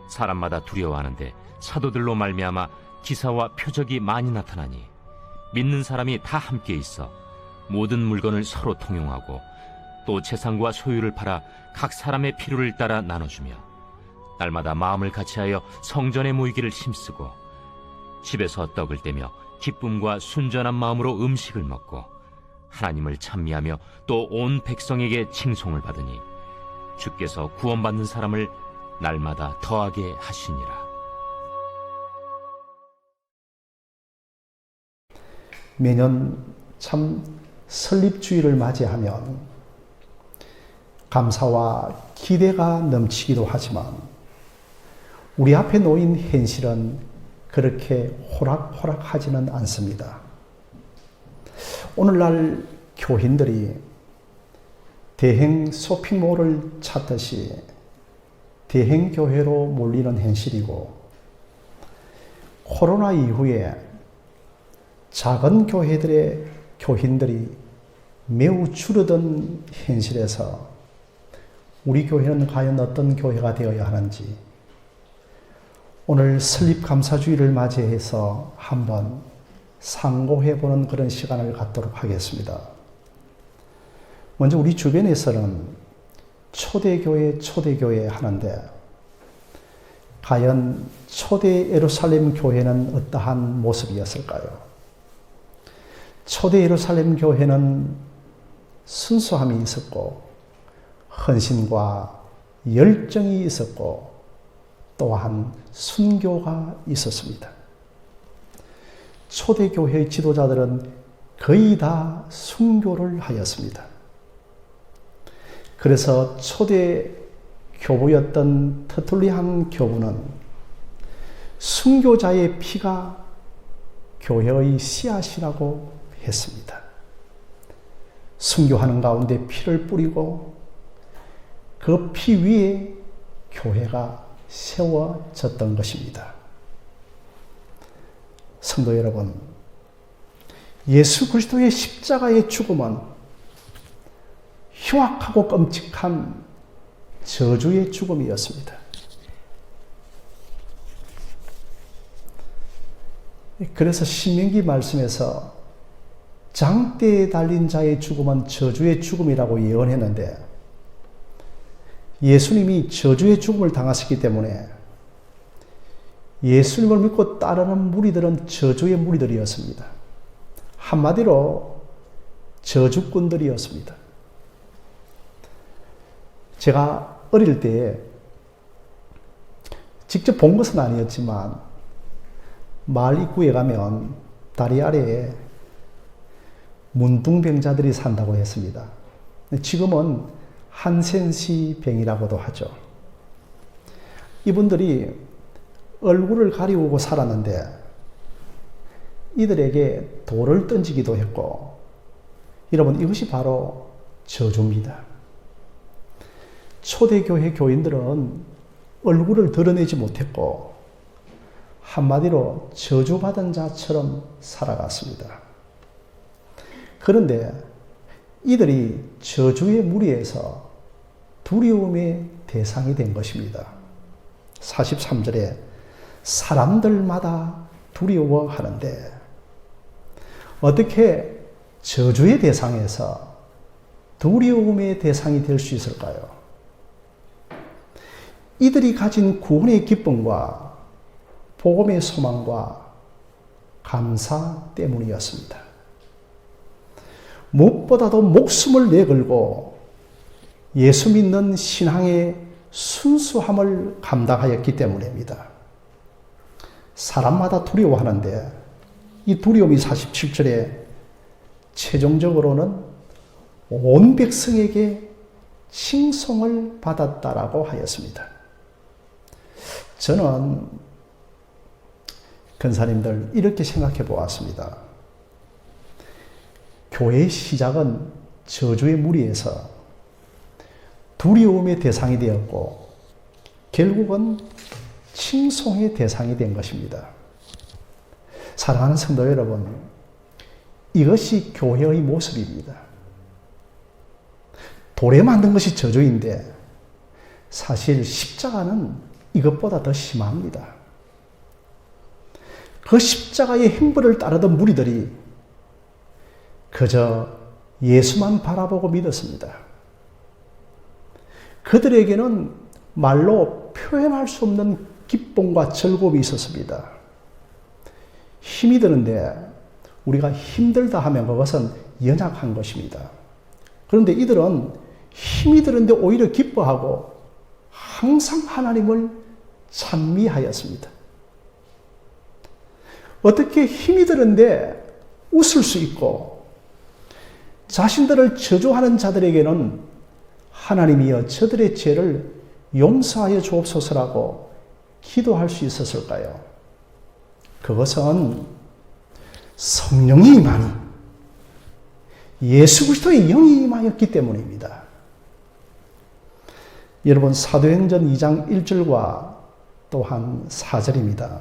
사람마다 두려워하는데 사도들로 말미암아 기사와 표적이 많이 나타나니 믿는 사람이 다 함께 있어 모든 물건을 서로 통용하고 또 재산과 소유를 팔아 각 사람의 필요를 따라 나눠주며 날마다 마음을 같이하여 성전에 모이기를 힘쓰고 집에서 떡을 떼며 기쁨과 순전한 마음으로 음식을 먹고 하나님을 찬미하며 또 온 백성에게 칭송을 받으니 주께서 구원받는 사람을 날마다 더하게 하시니라. 매년 참 설립주일을 맞이하면 감사와 기대가 넘치기도 하지만 우리 앞에 놓인 현실은 그렇게 호락호락하지는 않습니다. 오늘날 교인들이 대행 쇼핑몰을 찾듯이 대행교회로 몰리는 현실이고, 코로나 이후에 작은 교회들의 교인들이 매우 줄어든 현실에서 우리 교회는 과연 어떤 교회가 되어야 하는지 오늘 설립감사주의를 맞이해서 한번 상고해보는 그런 시간을 갖도록 하겠습니다. 먼저 우리 주변에서는 초대교회 하는데 과연 초대 예루살렘 교회는 어떠한 모습이었을까요? 초대 예루살렘 교회는 순수함이 있었고 헌신과 열정이 있었고 또한 순교가 있었습니다. 초대교회의 지도자들은 거의 다 순교를 하였습니다. 그래서 초대 교부였던 터툴리안 교부는 순교자의 피가 교회의 씨앗이라고 했습니다. 순교하는 가운데 피를 뿌리고 그 피 위에 교회가 세워졌던 것입니다. 성도 여러분, 예수 그리스도의 십자가의 죽음은 흉악하고 끔찍한 저주의 죽음이었습니다. 그래서 신명기 말씀에서 장대에 달린 자의 죽음은 저주의 죽음이라고 예언했는데 예수님이 저주의 죽음을 당하셨기 때문에 예수님을 믿고 따르는 무리들은 저주의 무리들이었습니다. 한마디로 저주꾼들이었습니다. 제가 어릴 때 직접 본 것은 아니었지만 마을 입구에 가면 다리 아래에 문둥병자들이 산다고 했습니다. 지금은 한센시병이라고도 하죠. 이분들이 얼굴을 가리우고 살았는데 이들에게 돌을 던지기도 했고, 여러분 이것이 바로 저주입니다. 초대교회 교인들은 얼굴을 드러내지 못했고 한마디로 저주받은 자처럼 살아갔습니다. 그런데 이들이 저주의 무리에서 두려움의 대상이 된 것입니다. 43절에 사람들마다 두려워하는데 어떻게 저주의 대상에서 두려움의 대상이 될 수 있을까요? 이들이 가진 구원의 기쁨과 복음의 소망과 감사 때문이었습니다. 무엇보다도 목숨을 내걸고 예수 믿는 신앙의 순수함을 감당하였기 때문입니다. 사람마다 두려워하는데 이 두려움이 47절에 최종적으로는 온 백성에게 칭송을 받았다라고 하였습니다. 저는 권사님들 이렇게 생각해 보았습니다. 교회의 시작은 저주의 무리에서 두려움의 대상이 되었고 결국은 칭송의 대상이 된 것입니다. 사랑하는 성도 여러분, 이것이 교회의 모습입니다. 돌에 만든 것이 저주인데 사실 십자가는 이것보다 더 심합니다. 그 십자가의 행보를 따르던 무리들이 그저 예수만 바라보고 믿었습니다. 그들에게는 말로 표현할 수 없는 기쁨과 즐거움이 있었습니다. 힘이 드는데 우리가 힘들다 하면 그것은 연약한 것입니다. 그런데 이들은 힘이 드는데 오히려 기뻐하고 항상 하나님을 찬미하였습니다. 어떻게 힘이 드는데 웃을 수 있고 자신들을 저주하는 자들에게는 하나님이여 저들의 죄를 용서하여 주옵소서라고 기도할 수 있었을까요? 그것은 성령이 임하니 예수 그리스도의 영이 임하였기 때문입니다. 여러분 사도행전 2장 1절과 또한 4절입니다.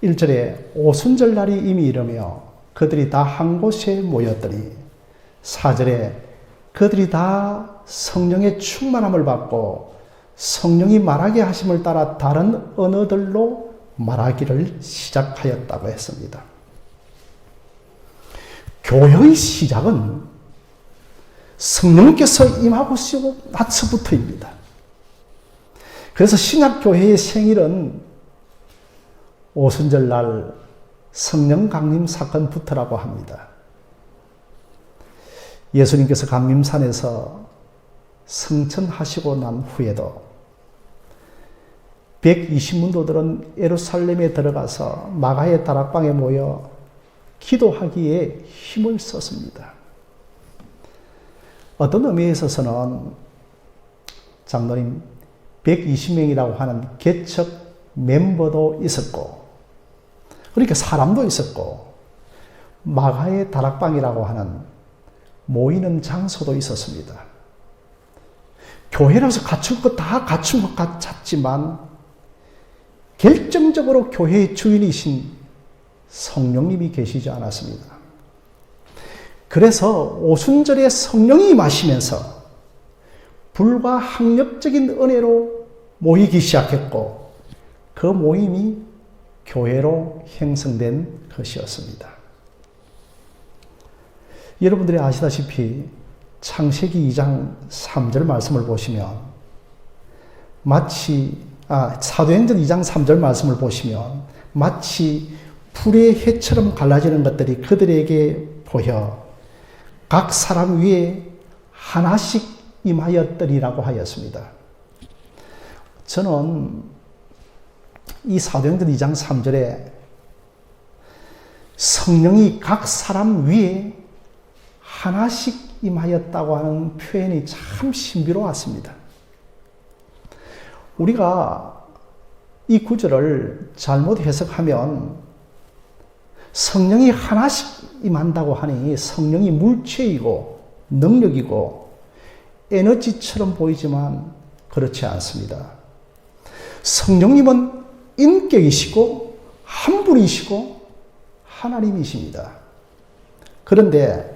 1절에 오순절 날이 이미 이르며 그들이 다 한 곳에 모였더니 4절에 그들이 다 성령의 충만함을 받고 성령이 말하게 하심을 따라 다른 언어들로 말하기를 시작하였다고 했습니다. 교회의 시작은 성령께서 임하고시고 나서부터입니다. 그래서 신약교회의 생일은 오순절날 성령 강림 사건부터라고 합니다. 예수님께서 감림산에서 성천하시고 난 후에도 120문도들은 예루살렘에 들어가서 마가의 다락방에 모여 기도하기에 힘을 썼습니다. 어떤 의미에 있어서는 장로님 120명이라고 하는 개척 멤버도 있었고 그러니까 사람도 있었고 마가의 다락방이라고 하는 모이는 장소도 있었습니다. 교회라서 갖출 것 다 갖춘 것 같았지만 결정적으로 교회의 주인이신 성령님이 계시지 않았습니다. 그래서 오순절에 성령이 임하시면서 불과 학력적인 은혜로 모이기 시작했고 그 모임이 교회로 형성된 것이었습니다. 여러분들이 아시다시피 창세기 2장 3절 말씀을 보시면 사도행전 2장 3절 말씀을 보시면 마치 불의 해처럼 갈라지는 것들이 그들에게 보여 각 사람 위에 하나씩 임하였더니라고 하였습니다. 저는 이 사도행전 2장 3절에 성령이 각 사람 위에 하나씩 임하였다고 하는 표현이 참 신비로웠습니다. 우리가 이 구절을 잘못 해석하면 성령이 하나씩 임한다고 하니 성령이 물체이고 능력이고 에너지처럼 보이지만 그렇지 않습니다. 성령님은 인격이시고 한 분이시고 하나님이십니다. 그런데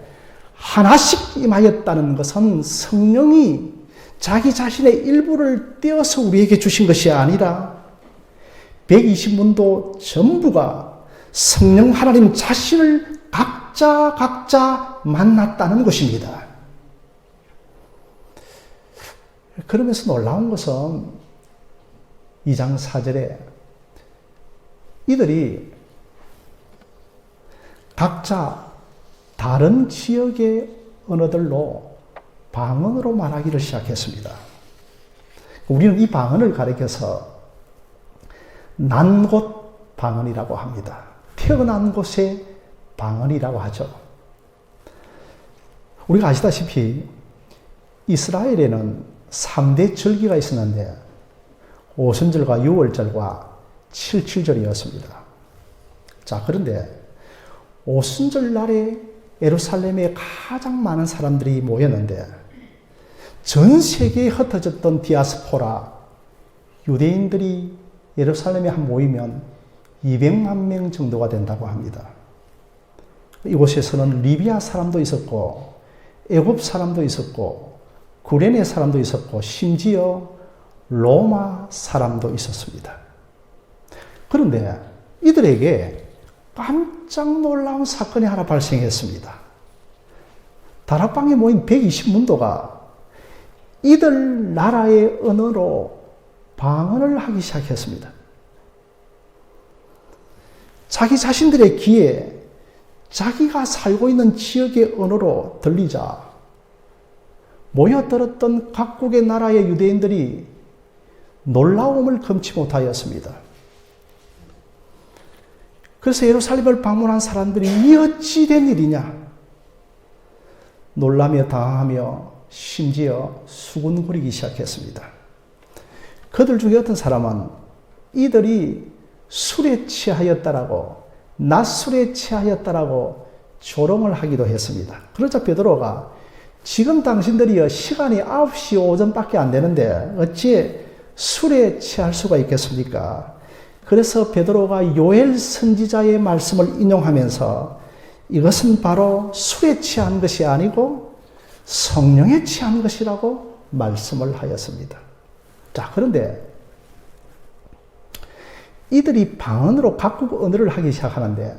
하나씩 임하였다는 것은 성령이 자기 자신의 일부를 떼어서 우리에게 주신 것이 아니라 120문도 전부가 성령 하나님 자신을 각자 만났다는 것입니다. 그러면서 놀라운 것은 2장 4절에 이들이 각자 다른 지역의 언어들로 방언으로 말하기를 시작했습니다. 우리는 이 방언을 가리켜서 난 곳 방언이라고 합니다. 태어난 곳의 방언이라고 하죠. 우리가 아시다시피 이스라엘에는 3대 절기가 있었는데 오순절과 유월절과 칠칠절이었습니다. 자, 그런데 오순절 날에 예루살렘에 가장 많은 사람들이 모였는데 전 세계에 흩어졌던 디아스포라 유대인들이 예루살렘에 한 모이면 200만 명 정도가 된다고 합니다. 이곳에서는 리비아 사람도 있었고 애굽 사람도 있었고 구레네 사람도 있었고 심지어 로마 사람도 있었습니다. 그런데 이들에게 깜짝 놀라운 사건이 하나 발생했습니다. 다락방에 모인 120문도가 이들 나라의 언어로 방언을 하기 시작했습니다. 자기 자신들의 귀에 자기가 살고 있는 지역의 언어로 들리자 모여들었던 각국의 나라의 유대인들이 놀라움을 금치 못하였습니다. 그래서 예루살렘을 방문한 사람들이 이 어찌 된 일이냐 놀라며 당황하며 심지어 수군거리기 시작했습니다. 그들 중에 어떤 사람은 이들이 술에 취하였다라고 낮술에 취하였다라고 조롱을 하기도 했습니다. 그러자 베드로가 지금 당신들이 시간이 9시 오전밖에 안 되는데 어찌 술에 취할 수가 있겠습니까? 그래서 베드로가 요엘 선지자의 말씀을 인용하면서 이것은 바로 술에 취한 것이 아니고 성령에 취한 것이라고 말씀을 하였습니다. 자, 그런데 이들이 방언으로 각국 언어를 하기 시작하는데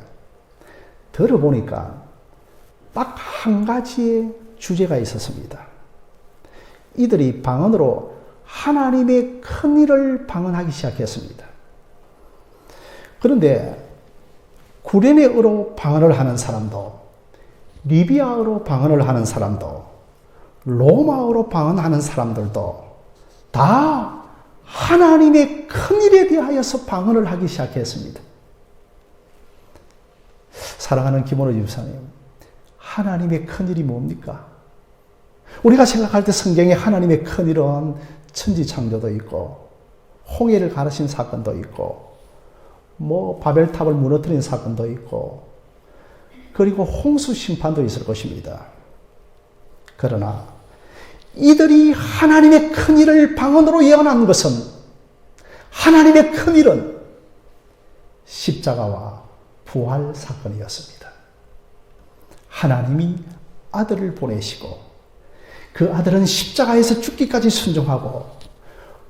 들어보니까 딱 한 가지의 주제가 있었습니다. 이들이 방언으로 하나님의 큰 일을 방언하기 시작했습니다. 그런데 구레네어로 방언을 하는 사람도, 리비아어로 방언을 하는 사람도, 로마어로 방언하는 사람들도 다 하나님의 큰 일에 대하여서 방언을 하기 시작했습니다. 사랑하는 김원호 집사님, 하나님의 큰 일이 뭡니까? 우리가 생각할 때 성경에 하나님의 큰 일은 천지창조도 있고, 홍해를 가르신 사건도 있고, 바벨탑을 무너뜨린 사건도 있고, 그리고 홍수 심판도 있을 것입니다. 그러나 이들이 하나님의 큰 일을 방언으로 예언한 것은 하나님의 큰 일은 십자가와 부활 사건이었습니다. 하나님이 아들을 보내시고 그 아들은 십자가에서 죽기까지 순종하고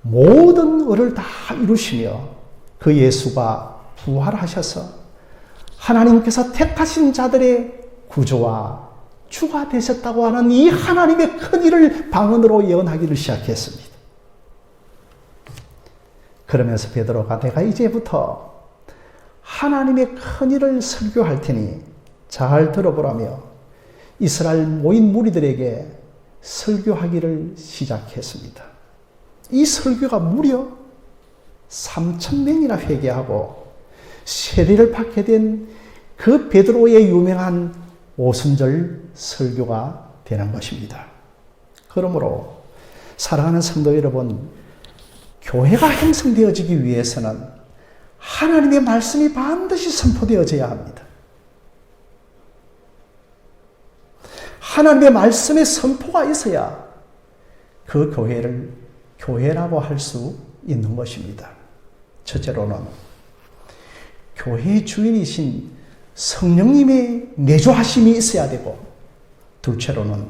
모든 의를 다 이루시며 그 예수가 부활하셔서 하나님께서 택하신 자들의 구조와 주가 되셨다고 하는 이 하나님의 큰 일을 방언으로 예언하기를 시작했습니다. 그러면서 베드로가 내가 이제부터 하나님의 큰 일을 설교할 테니 잘 들어보라며 이스라엘 모인 무리들에게 설교하기를 시작했습니다. 이 설교가 무려 3,000명이나 회개하고 세례를 받게 된 그 베드로의 유명한 오순절 설교가 되는 것입니다. 그러므로 사랑하는 성도 여러분, 교회가 형성되어지기 위해서는 하나님의 말씀이 반드시 선포되어져야 합니다. 하나님의 말씀의 선포가 있어야 그 교회를 교회라고 할 수 있는 것입니다. 첫째로는 교회의 주인이신 성령님의 내주하심이 있어야 되고, 둘째로는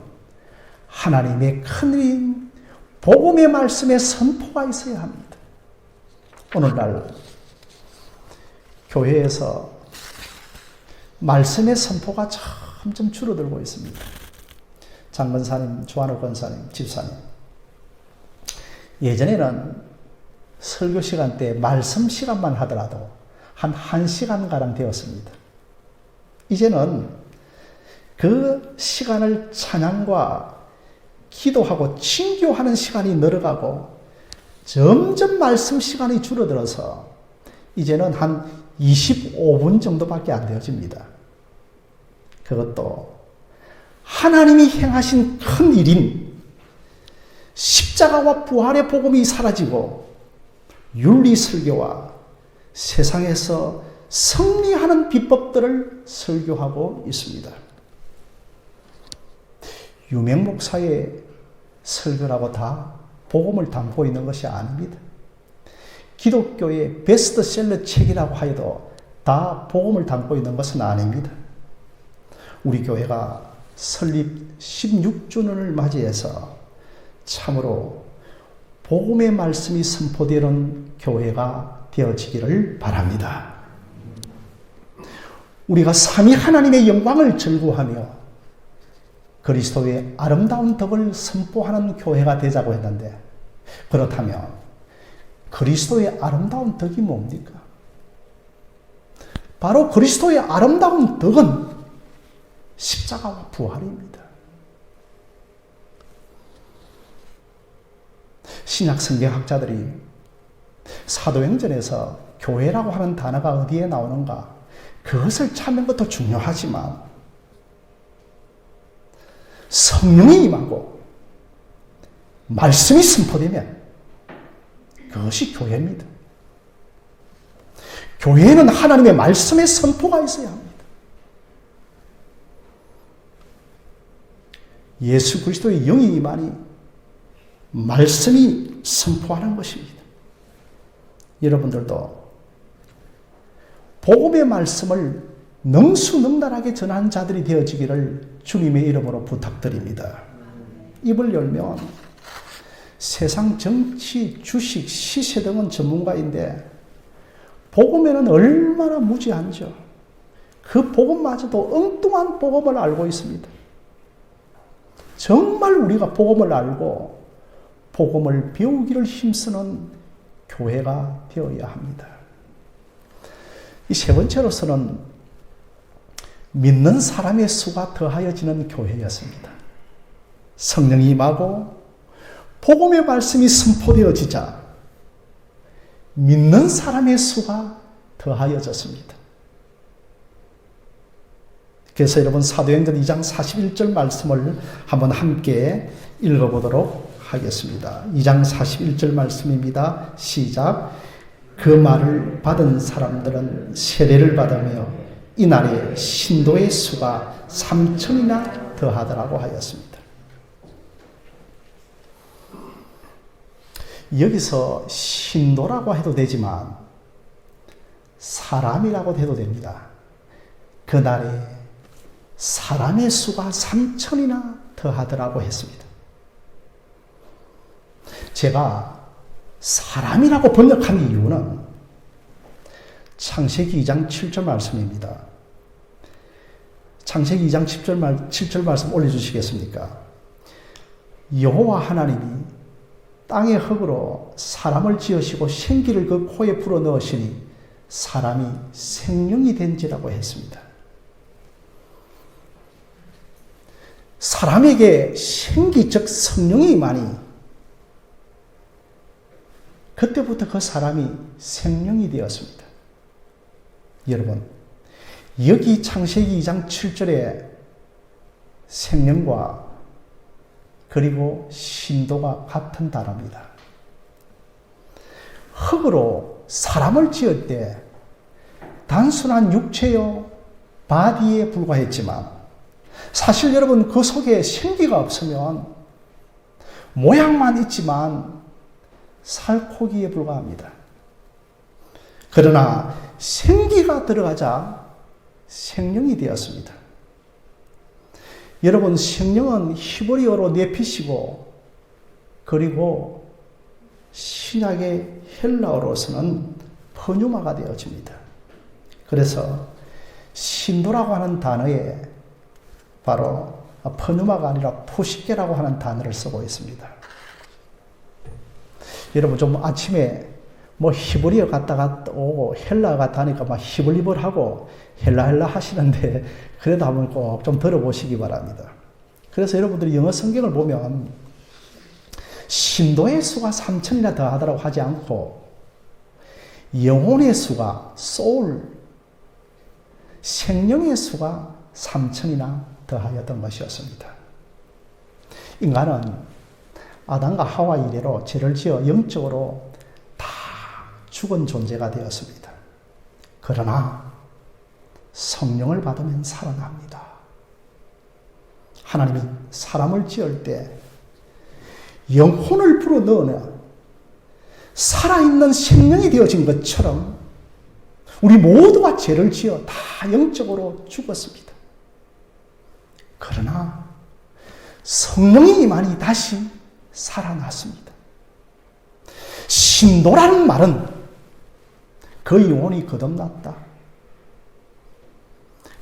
하나님의 큰일인 복음의 말씀의 선포가 있어야 합니다. 오늘날 교회에서 말씀의 선포가 점점 줄어들고 있습니다. 장 권사님, 조한호 권사님, 집사님, 예전에는 설교 시간 때 말씀 시간만 하더라도 한 1시간가량 되었습니다. 이제는 그 시간을 찬양과 기도하고 친교하는 시간이 늘어가고 점점 말씀 시간이 줄어들어서 이제는 한 25분 정도밖에 안 되어집니다. 그것도 하나님이 행하신 큰 일인 십자가와 부활의 복음이 사라지고 윤리 설교와 세상에서 승리하는 비법들을 설교하고 있습니다. 유명 목사의 설교라고 다 복음을 담고 있는 것이 아닙니다. 기독교의 베스트셀러 책이라고 하여도 다 복음을 담고 있는 것은 아닙니다. 우리 교회가 설립 16주년을 맞이해서 참으로 복음의 말씀이 선포되는 교회가 되어지기를 바랍니다. 우리가 삼위 하나님의 영광을 즐거워하며 그리스도의 아름다운 덕을 선포하는 교회가 되자고 했는데, 그렇다면 그리스도의 아름다운 덕이 뭡니까? 바로 그리스도의 아름다운 덕은 십자가와 부활입니다. 신약 성경학자들이 사도행전에서 교회라고 하는 단어가 어디에 나오는가, 그것을 찾는 것도 중요하지만 성령이 임하고 말씀이 선포되면 그것이 교회입니다. 교회는 하나님의 말씀의 선포가 있어야 합니다. 예수 그리스도의 영이 임하니 말씀이 선포하는 것입니다. 여러분들도 복음의 말씀을 능수능란하게 전하는 자들이 되어지기를 주님의 이름으로 부탁드립니다. 입을 열면 세상 정치, 주식, 시세 등은 전문가인데 복음에는 얼마나 무지한죠. 그 복음마저도 엉뚱한 복음을 알고 있습니다. 정말 우리가 복음을 알고 복음을 배우기를 힘쓰는 교회가 되어야 합니다. 이 세 번째로서는 믿는 사람의 수가 더하여지는 교회였습니다. 성령이 임하고 복음의 말씀이 선포되어지자 믿는 사람의 수가 더하여졌습니다. 그래서 여러분 사도행전 2장 41절 말씀을 한번 함께 읽어보도록 하겠습니다. 2장 41절 말씀입니다. 시작. 그 말을 받은 사람들은 세례를 받으며 이날에 신도의 수가 3,000이나 더하더라고 하였습니다. 여기서 신도라고 해도 되지만 사람이라고 해도 됩니다. 그날에 사람의 수가 3,000이나 더하더라고 했습니다. 제가 사람이라고 번역한 이유는 창세기 2장 7절 말씀입니다. 창세기 2장 7절 말씀 올려주시겠습니까? 여호와 하나님이 땅의 흙으로 사람을 지으시고 생기를 그 코에 불어넣으시니 사람이 생명이 된지라고 했습니다. 사람에게 생기 즉 성령이 임하니 그때부터 그 사람이 생명이 되었습니다. 여러분, 여기 창세기 2장 7절에 생명과 그리고 신도가 같은 단어입니다. 흙으로 사람을 지을 때 단순한 육체요, 바디에 불과했지만 사실 여러분 그 속에 생기가 없으면 모양만 있지만 살코기에 불과합니다. 그러나 생기가 들어가자 생명이 되었습니다. 여러분 생명은 히브리어로 네피시고 그리고 신약의 헬라어로서는 퍼뉴마가 되어집니다. 그래서 신도라고 하는 단어에 바로 퍼뉴마가 아니라 포식계라고 하는 단어를 쓰고 있습니다. 여러분 좀 아침에 뭐 히브리어 갔다가 오고 헬라 갔다 하니까 막 히블리블하고 헬라 하시는데 그래도 한번 꼭 좀 들어보시기 바랍니다. 그래서 여러분들이 영어 성경을 보면 신도의 수가 3,000이나 더하더라고 하지 않고 영혼의 수가 소울, 생명의 수가 3,000이나 더하였던 것이었습니다. 인간은 아담과 하와 이래로 죄를 지어 영적으로 다 죽은 존재가 되었습니다. 그러나 성령을 받으면 살아납니다. 하나님이 사람을 지을 때 영혼을 불어넣으며 살아있는 생명이 되어진 것처럼 우리 모두가 죄를 지어 다 영적으로 죽었습니다. 그러나 성령이 임하니 다시 살아났습니다. 신도라는 말은 그 영혼이 거듭났다.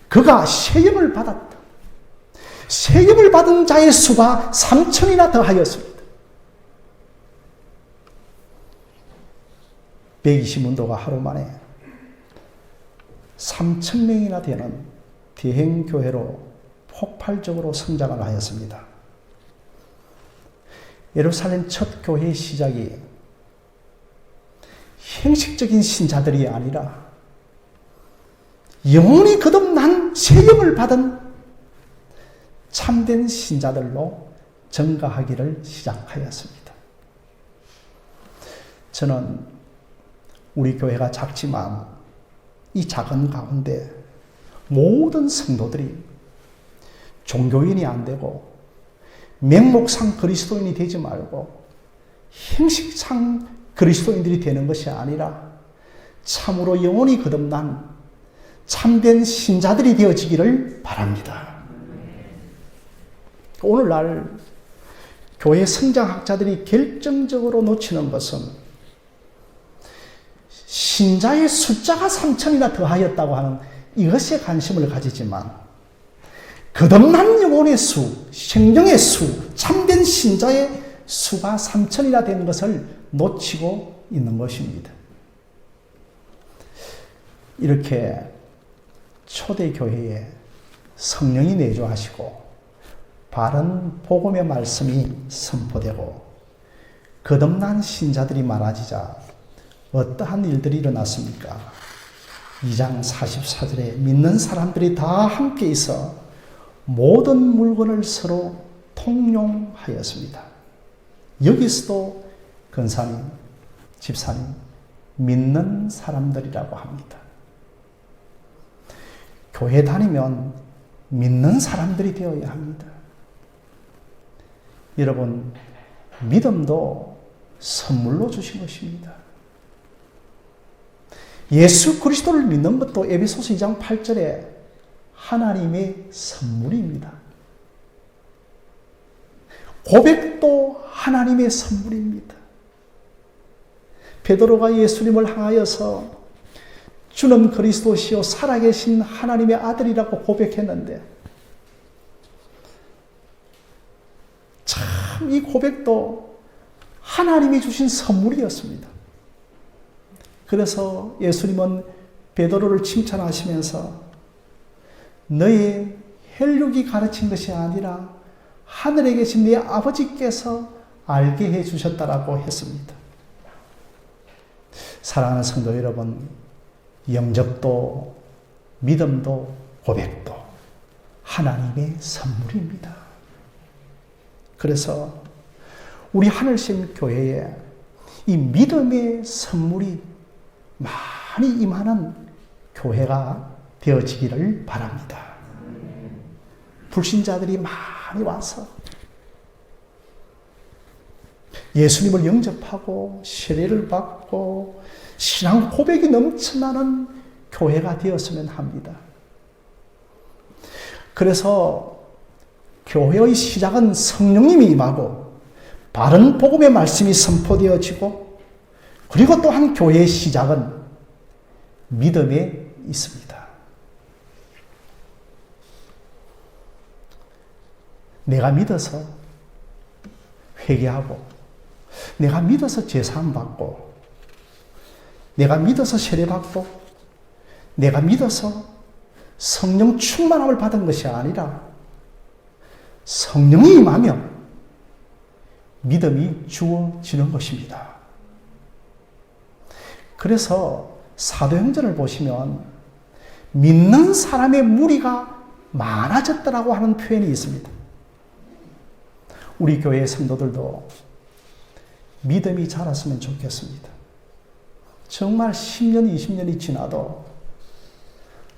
그가 세임을 받았다. 세임을 받은 자의 수가 3천이나 더하였습니다. 120문도가 하루 만에 3,000명이나 되는 대행교회로 폭발적으로 성장을 하였습니다. 예루살렘 첫 교회의 시작이 형식적인 신자들이 아니라 영혼이 거듭난 세임을 받은 참된 신자들로 증가하기를 시작하였습니다. 저는 우리 교회가 작지만 이 작은 가운데 모든 성도들이 종교인이 안 되고 명목상 그리스도인이 되지 말고 형식상 그리스도인들이 되는 것이 아니라 참으로 영혼이 거듭난 참된 신자들이 되어지기를 바랍니다. 오늘날 교회 성장학자들이 결정적으로 놓치는 것은 신자의 숫자가 3천이나 더하였다고 하는 이것에 관심을 가지지만 거듭난 영혼의 수, 생명의 수, 참된 신자의 수가 3천이나 되는 것을 놓치고 있는 것입니다. 이렇게 초대교회에 성령이 내주하시고 바른 복음의 말씀이 선포되고 거듭난 신자들이 많아지자 어떠한 일들이 일어났습니까? 2장 44절에 믿는 사람들이 다 함께 있어 모든 물건을 서로 통용하였습니다. 여기서도 권사님, 집사님, 믿는 사람들이라고 합니다. 교회 다니면 믿는 사람들이 되어야 합니다. 여러분, 믿음도 선물로 주신 것입니다. 예수 그리스도를 믿는 것도 에베소서 2장 8절에 하나님의 선물입니다. 고백도 하나님의 선물입니다. 베드로가 예수님을 향하여서 주는 그리스도시요 살아계신 하나님의 아들이라고 고백했는데 참 이 고백도 하나님이 주신 선물이었습니다. 그래서 예수님은 베드로를 칭찬하시면서 너의 혈육이 가르친 것이 아니라 하늘에 계신 네 아버지께서 알게 해 주셨다라고 했습니다. 사랑하는 성도 여러분, 영접도 믿음도 고백도 하나님의 선물입니다. 그래서 우리 하늘샘 교회에 이 믿음의 선물이 많이 임하는 교회가 되어지기를 바랍니다. 불신자들이 많이 와서 예수님을 영접하고 세례를 받고 신앙 고백이 넘쳐나는 교회가 되었으면 합니다. 그래서 교회의 시작은 성령님이 임하고 바른 복음의 말씀이 선포되어지고 그리고 또한 교회의 시작은 믿음에 있습니다. 내가 믿어서 회개하고 내가 믿어서 제사함 받고 내가 믿어서 세례받고 내가 믿어서 성령 충만함을 받은 것이 아니라 성령이 임하면 믿음이 주어지는 것입니다. 그래서 사도행전을 보시면 믿는 사람의 무리가 많아졌다라고 하는 표현이 있습니다. 우리 교회의 성도들도 믿음이 자랐으면 좋겠습니다. 정말 10년, 20년이 지나도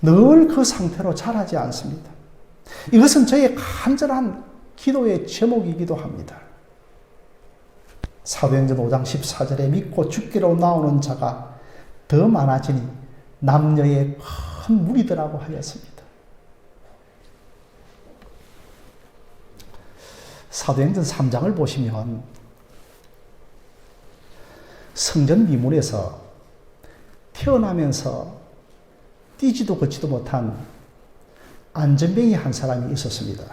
늘 그 상태로 자라지 않습니다. 이것은 저의 간절한 기도의 제목이기도 합니다. 사도행전 5장 14절에 믿고 죽기로 나오는 자가 더 많아지니 남녀의 큰 무리더라고 하였습니다. 사도행전 3장을 보시면 성전 미문에서 태어나면서 뛰지도 걷지도 못한 안전뱅이 한 사람이 있었습니다.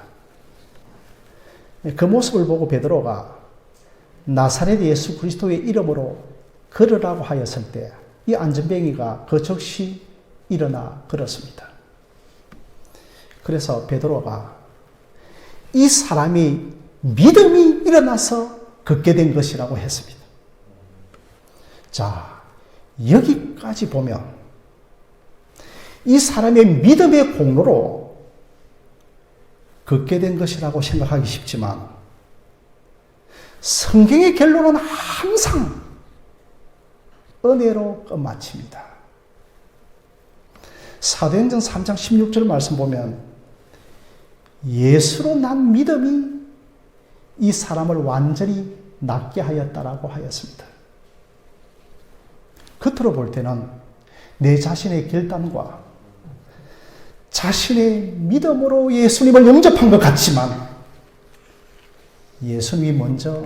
그 모습을 보고 베드로가 나사렛 예수 그리스도의 이름으로 걸으라고 하였을 때 이 안전뱅이가 그 즉시 일어나 걸었습니다. 그래서 베드로가 이 사람이 믿음이 일어나서 걷게 된 것이라고 했습니다. 자, 여기까지 보면 이 사람의 믿음의 공로로 걷게 된 것이라고 생각하기 쉽지만 성경의 결론은 항상 은혜로 끝마칩니다. 사도행전 3장 16절 말씀 보면 예수로 난 믿음이 이 사람을 완전히 낫게 하였다라고 하였습니다. 겉으로 볼 때는 내 자신의 결단과 자신의 믿음으로 예수님을 영접한 것 같지만 예수님이 먼저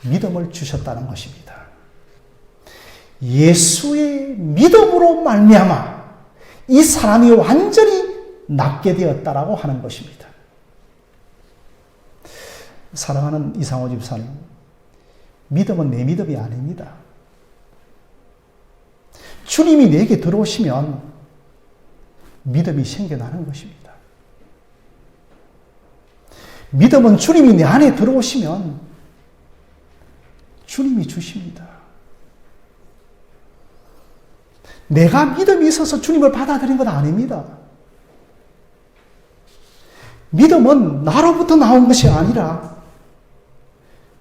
믿음을 주셨다는 것입니다. 예수의 믿음으로 말미암아 이 사람이 완전히 낫게 되었다라고 하는 것입니다. 사랑하는 이상호 집사님, 믿음은 내 믿음이 아닙니다. 주님이 내게 들어오시면 믿음이 생겨나는 것입니다. 믿음은 주님이 내 안에 들어오시면 주님이 주십니다. 내가 믿음이 있어서 주님을 받아들인 건 아닙니다. 믿음은 나로부터 나온 것이 아니라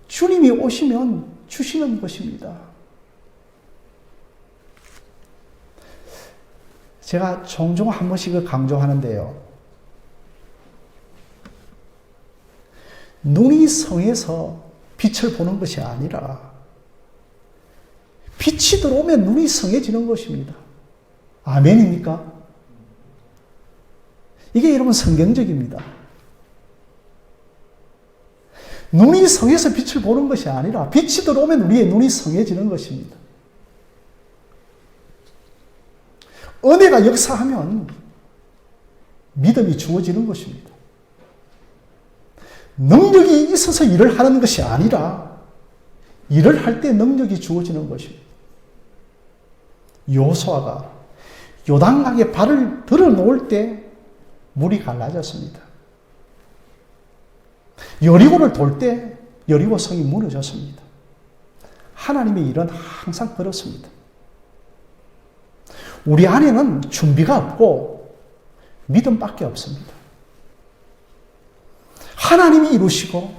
주님이 오시면 주시는 것입니다. 제가 종종 한 번씩 강조하는데요. 눈이 성해서 빛을 보는 것이 아니라 빛이 들어오면 눈이 성해지는 것입니다. 아멘입니까? 이게 여러분 성경적입니다. 눈이 성해서 빛을 보는 것이 아니라 빛이 들어오면 우리의 눈이 성해지는 것입니다. 은혜가 역사하면 믿음이 주어지는 것입니다. 능력이 있어서 일을 하는 것이 아니라 일을 할 때 능력이 주어지는 것입니다. 여호수아가 요단강에 발을 들어놓을 때 물이 갈라졌습니다. 여리고를 돌 때 여리고 성이 무너졌습니다. 하나님의 일은 항상 그렇습니다. 우리 안에는 준비가 없고 믿음밖에 없습니다. 하나님이 이루시고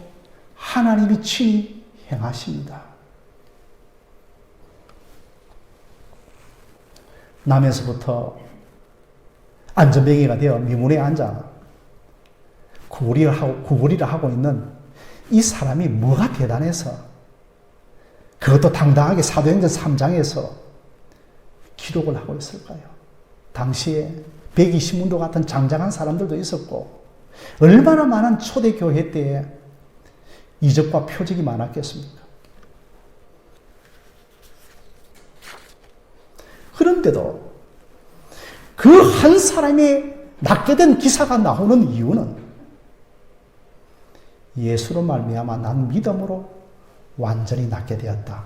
하나님이 친히 행하십니다. 남에서부터 안전뱅이가 되어 미문에 앉아 구부리를 하고 있는 이 사람이 뭐가 대단해서 그것도 당당하게 사도행전 3장에서 기록을 하고 있을까요? 당시에 120문도 같은 장장한 사람들도 있었고 얼마나 많은 초대교회 때에 이적과 표적이 많았겠습니까? 그런데도 그 한 사람이 낫게 된 기사가 나오는 이유는 예수로 말미암아 난 믿음으로 완전히 낫게 되었다.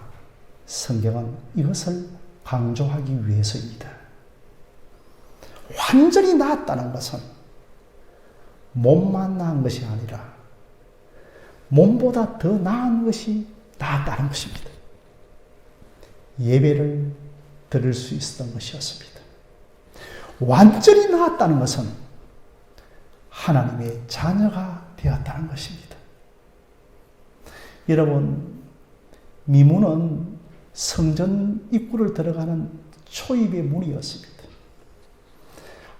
성경은 이것을 강조하기 위해서입니다. 완전히 나았다는 것은 몸만 나은 것이 아니라 몸보다 더 나은 것이 나았다는 것입니다. 예배를 드릴 수 있었던 것이었습니다. 완전히 나았다는 것은 하나님의 자녀가 되었다는 것입니다. 여러분, 미문은 성전 입구를 들어가는 초입의 문이었습니다.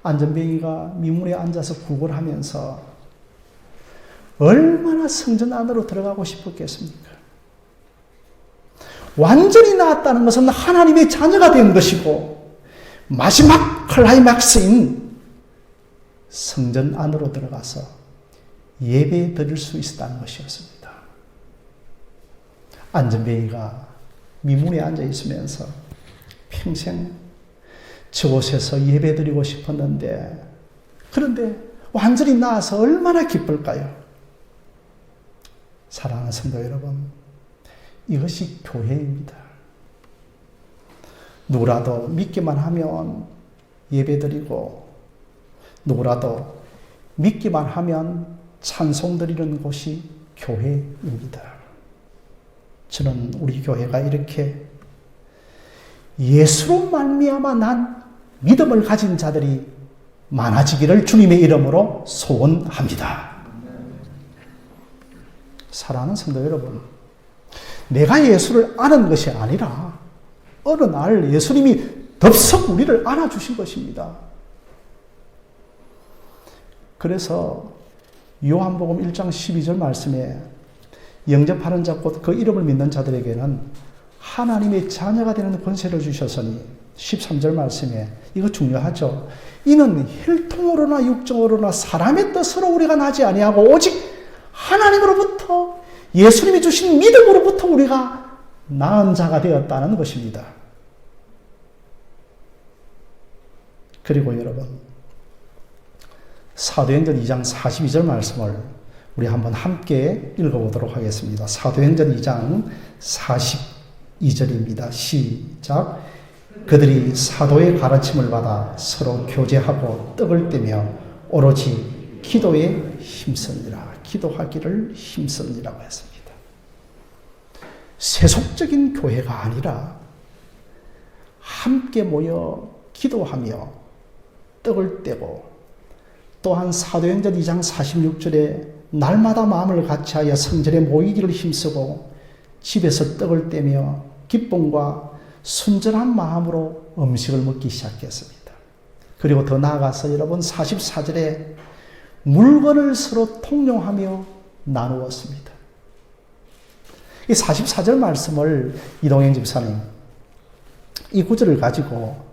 안전뱅이가 미문에 앉아서 구걸하면서 얼마나 성전 안으로 들어가고 싶었겠습니까? 완전히 나았다는 것은 하나님의 자녀가 된 것이고 마지막 클라이막스인 성전 안으로 들어가서 예배 드릴 수 있었다는 것이었습니다. 안전뱅이가 미문에 앉아 있으면서 평생 저곳에서 예배드리고 싶었는데, 그런데 완전히 나아서 얼마나 기쁠까요? 사랑하는 성도 여러분, 이것이 교회입니다. 누구라도 믿기만 하면 예배드리고, 누구라도 믿기만 하면 찬송드리는 곳이 교회입니다. 저는 우리 교회가 이렇게 예수로 말미암아 난 믿음을 가진 자들이 많아지기를 주님의 이름으로 소원합니다. 사랑하는 성도 여러분, 내가 예수를 아는 것이 아니라 어느 날 예수님이 덥석 우리를 안아주신 것입니다. 그래서 요한복음 1장 12절 말씀에 영접하는 자 곧 그 이름을 믿는 자들에게는 하나님의 자녀가 되는 권세를 주셨으니, 13절 말씀에 이거 중요하죠. 이는 혈통으로나 육정으로나 사람의 뜻으로 우리가 나지 아니하고 오직 하나님으로부터 예수님이 주신 믿음으로부터 우리가 낳은 자가 되었다는 것입니다. 그리고 여러분, 사도행전 2장 42절 말씀을 우리 한번 함께 읽어보도록 하겠습니다. 사도행전 2장 42절입니다. 시작. 그들이 사도의 가르침을 받아 서로 교제하고 떡을 떼며 오로지 기도에 힘쓰니라. 기도하기를 힘쓰니라고 했습니다. 세속적인 교회가 아니라 함께 모여 기도하며 떡을 떼고, 또한 사도행전 2장 46절에 날마다 마음을 같이하여 성전에 모이기를 힘쓰고 집에서 떡을 떼며 기쁨과 순전한 마음으로 음식을 먹기 시작했습니다. 그리고 더 나아가서 여러분 44절에 물건을 서로 통용하며 나누었습니다. 이 44절 말씀을 이동행 집사님, 이 구절을 가지고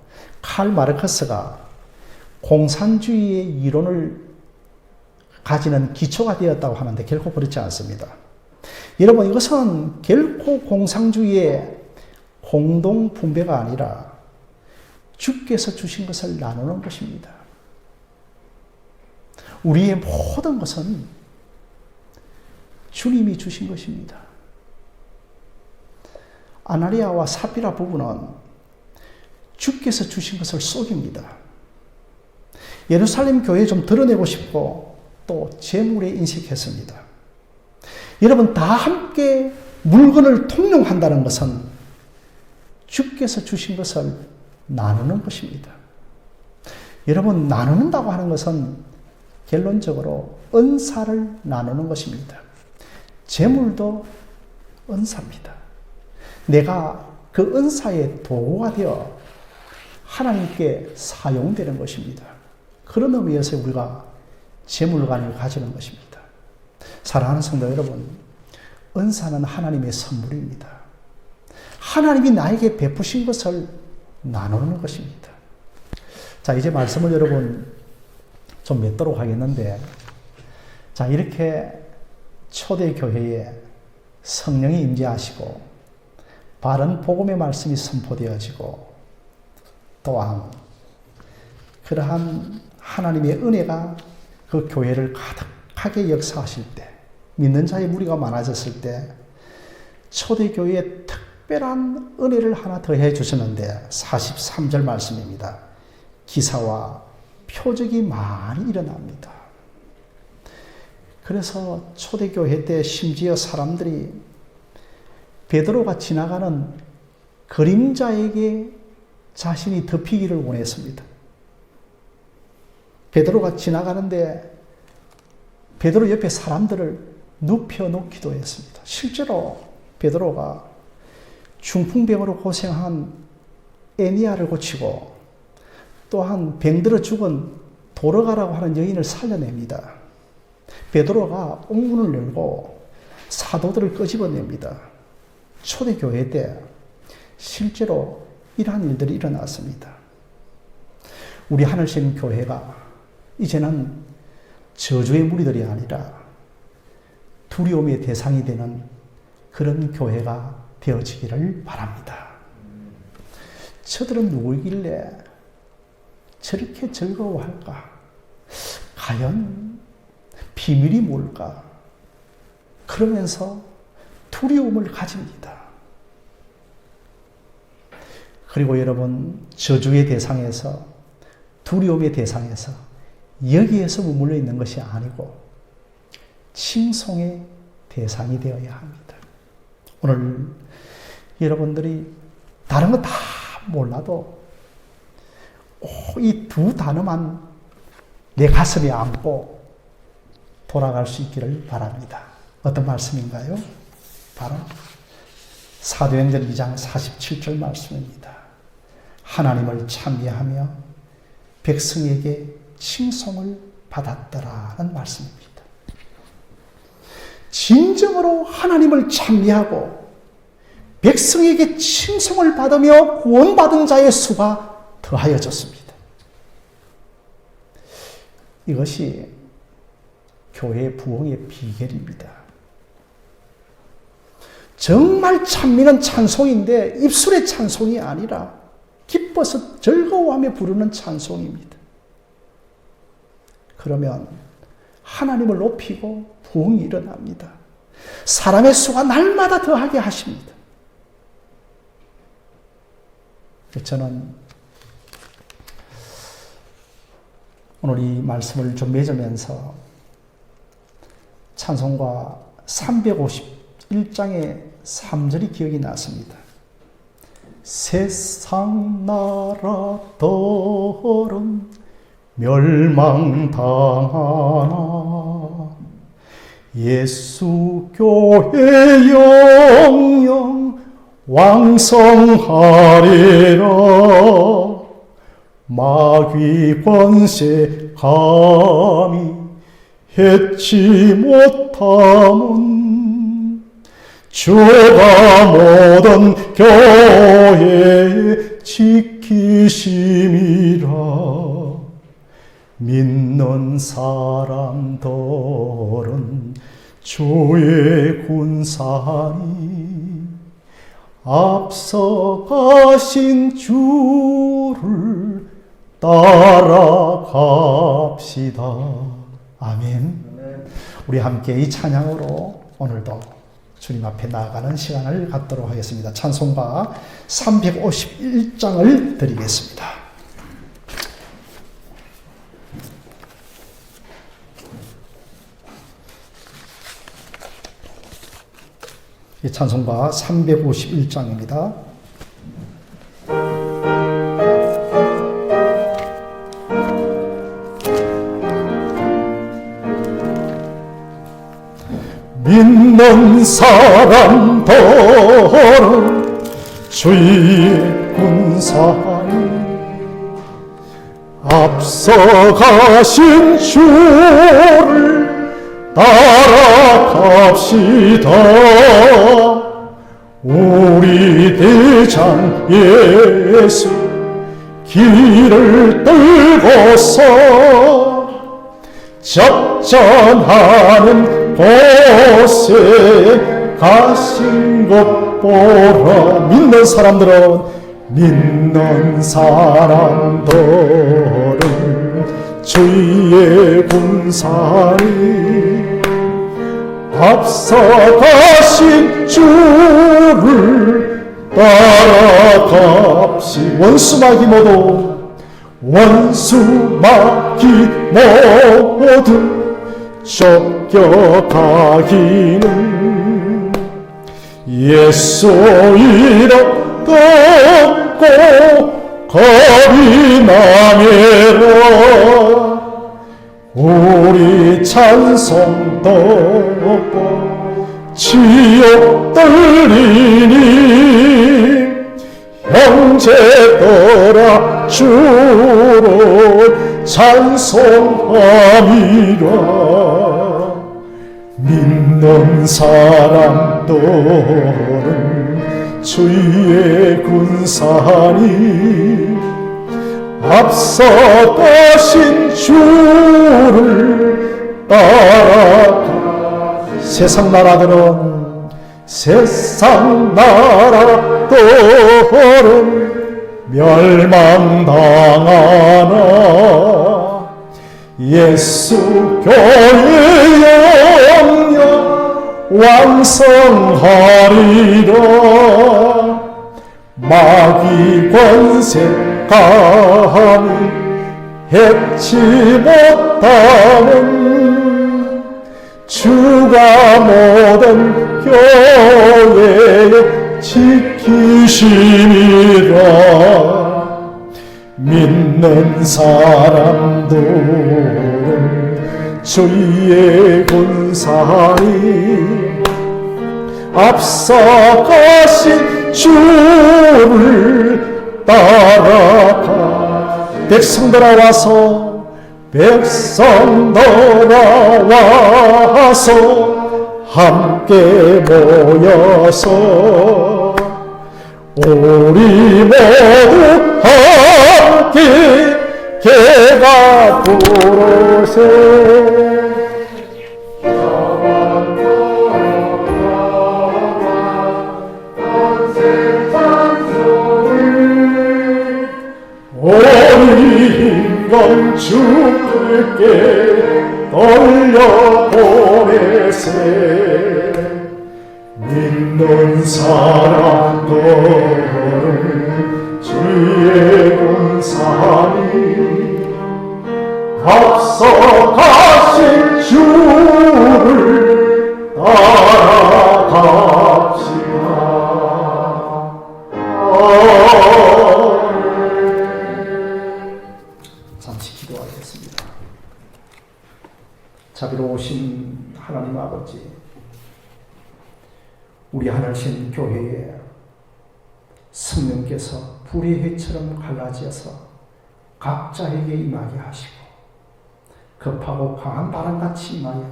칼 마르크스가 공산주의의 이론을 가지는 기초가 되었다고 하는데 결코 그렇지 않습니다. 여러분, 이것은 결코 공산주의의 공동분배가 아니라 주께서 주신 것을 나누는 것입니다. 우리의 모든 것은 주님이 주신 것입니다. 아나니아와 삽비라 부부는 주께서 주신 것을 속입니다. 예루살렘 교회에 좀 드러내고 싶고 또 재물에 인식했습니다. 여러분, 다 함께 물건을 통용한다는 것은 주께서 주신 것을 나누는 것입니다. 여러분, 나누는다고 하는 것은 결론적으로 은사를 나누는 것입니다. 재물도 은사입니다. 내가 그 은사의 도구가 되어 하나님께 사용되는 것입니다. 그런 의미에서 우리가 재물관을 가지는 것입니다. 사랑하는 성도 여러분, 은사는 하나님의 선물입니다. 하나님이 나에게 베푸신 것을 나누는 것입니다. 자, 이제 말씀을 여러분 좀 맺도록 하겠는데, 자, 이렇게 초대교회에 성령이 임재하시고 바른 복음의 말씀이 선포되어지고, 또한 그러한 하나님의 은혜가 그 교회를 가득하게 역사하실 때, 믿는 자의 무리가 많아졌을 때 초대교회에 특별한 은혜를 하나 더해 주셨는데 43절 말씀입니다. 기사와 표적이 많이 일어납니다. 그래서 초대교회 때 심지어 사람들이 베드로가 지나가는 그림자에게 자신이 덮이기를 원했습니다. 베드로가 지나가는데 베드로 옆에 사람들을 눕혀놓기도 했습니다. 실제로 베드로가 중풍병으로 고생한 애니아를 고치고, 또한 병들어 죽은 도르가라고 하는 여인을 살려냅니다. 베드로가 옥문을 열고 사도들을 끄집어냅니다. 초대교회 때 실제로 이러한 일들이 일어났습니다. 우리 하늘신 교회가 이제는 저주의 무리들이 아니라 두려움의 대상이 되는 그런 교회가 되어지기를 바랍니다. 저들은 누구이길래 저렇게 즐거워할까? 과연 비밀이 뭘까? 그러면서 두려움을 가집니다. 그리고 여러분, 저주의 대상에서, 두려움의 대상에서 여기에서 머물러 있는 것이 아니고 칭송의 대상이 되어야 합니다. 오늘 여러분들이 다른 거 다 몰라도 이 두 단어만 내 가슴에 안고 돌아갈 수 있기를 바랍니다. 어떤 말씀인가요? 바로 사도행전 2장 47절 말씀입니다. 하나님을 찬미하며 백성에게 칭송을 받았더라는 말씀입니다. 진정으로 하나님을 찬미하고 백성에게 칭송을 받으며 구원받은 자의 수가 더하여졌습니다. 이것이 교회의 부흥의 비결입니다. 정말 찬미는 찬송인데 입술의 찬송이 아니라 기뻐서 즐거워하며 부르는 찬송입니다. 그러면 하나님을 높이고 부흥이 일어납니다. 사람의 수가 날마다 더하게 하십니다. 저는 오늘 이 말씀을 좀 맺으면서 찬송가 351장의 3절이 기억이 났습니다. 세상 나라들은 멸망당하나 예수 교회 영영 왕성하리라. 마귀 권세 감히 해치 못함은 주가 모든 교회의 지키심이라. 믿는 사람들은 주의 군사니 앞서가신 주를 따라갑시다. 아멘. 우리 함께 이 찬양으로 오늘도 주님 앞에 나아가는 시간을 갖도록 하겠습니다. 찬송가 351장을 드리겠습니다. 이 찬송가 351장입니다. 믿는 사람들은 주의 군사니 앞서가신 주를 따라갑시다. 우리 대장 예수 길을 떨고서 적전하는 곳에 가신 것 보라. 믿는 사람들은 주의 군사니 앞서가신 주를 따라갑시. 원수마귀 모두 쫓겨가기는 예수 이름 듣고 겁이 나매라. 우리 찬송 듣고 지옥 들리니 형제들아 주를 찬송함이라. 믿는 사람들은 주의 군사니 앞서가신 주를 따라가. 세상 나라들은 세상 나라들은 멸망당하나 예수 교회의 영역 왕성하리라. 마귀 권세 감히 해치 못하는 주가 모든 교회의 지키심이라. 믿는 사람들은 주의 군사리 앞서가신 주를 따라가. 백성들아 와서, 백성들아 와서 함께 모여서 우리 모두 함께 개가 부르세. 인간 주께 돌려보내세. 믿는 사람들은 주의 군사니 앞서가신 주를 따라갑시다. 잠시 기도하겠습니다. 자비로우신 하나님 아버지, 우리 하늘신 교회에 성령께서 불의 해처럼 갈라지어서 각자에게 임하게 하시고 급하고 강한 바람같이 임하여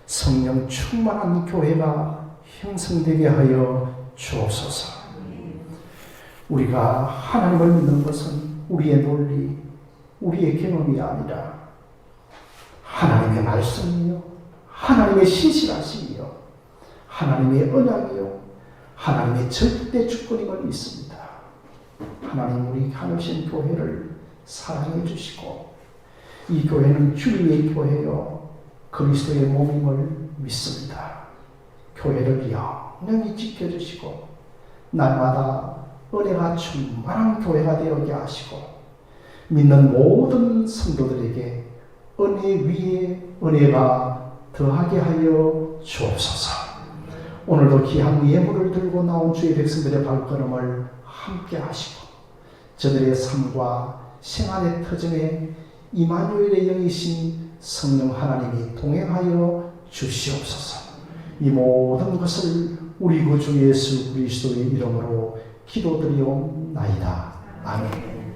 성령 충만한 교회가 형성되게 하여 주옵소서. 우리가 하나님을 믿는 것은 우리의 논리, 우리의 경험이 아니라 하나님의 말씀이요, 하나님의 신실하심이요, 하나님의 언약이요, 하나님의 절대 주권임을 믿습니다. 하나님, 우리 하늘신 교회를 사랑해 주시고 이 교회는 주님의 교회요 그리스도의 몸임을 믿습니다. 교회를 영원히 지켜주시고 날마다 은혜가 충만한 교회가 되게 하시고 믿는 모든 성도들에게 은혜 위에 은혜가 더하게 하여 주옵소서. 오늘도 귀한 예물을 들고 나온 주의 백성들의 발걸음을 함께 하시고 저들의 삶과 생활의 터전에 이마누엘의 영이신 성령 하나님이 동행하여 주시옵소서. 이 모든 것을 우리 구주 예수 그리스도의 이름으로 기도드리옵나이다. 아멘.